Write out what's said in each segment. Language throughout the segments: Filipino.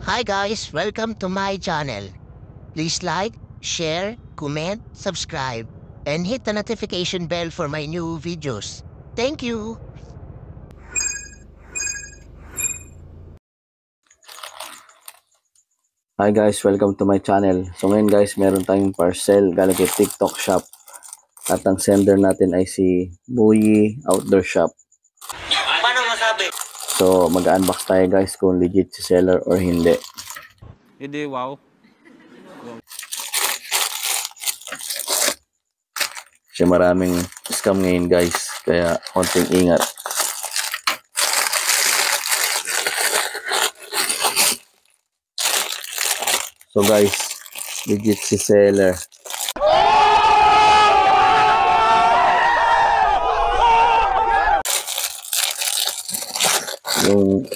Hi guys, welcome to my channel. Please like, share, comment, subscribe, and hit the notification bell for my new videos. Thank you! Hi guys, welcome to my channel. So ngayon guys, meron tayong parcel galing kay TikTok Shop. At ang sender natin ay si Boyi Outdoor Shop. Paano masabi? So mag-unbox tayo guys kung legit si seller or hindi. Hindi, wow. Kasi maraming scam ngayon guys, kaya konting ingat. So guys, legit si seller. Yung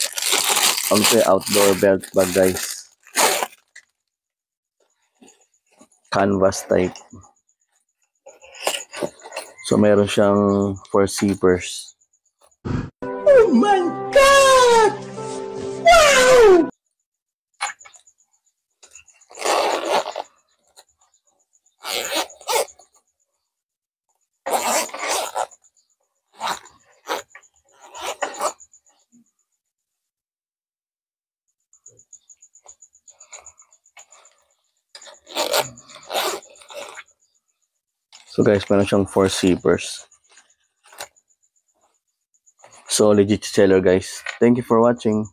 outdoor belt bag guys. Canvas type. So meron siyang 4 zippers. Oh my God! Wow! So guys, meron siyang 4 zippers. So legit seller guys. Thank you for watching.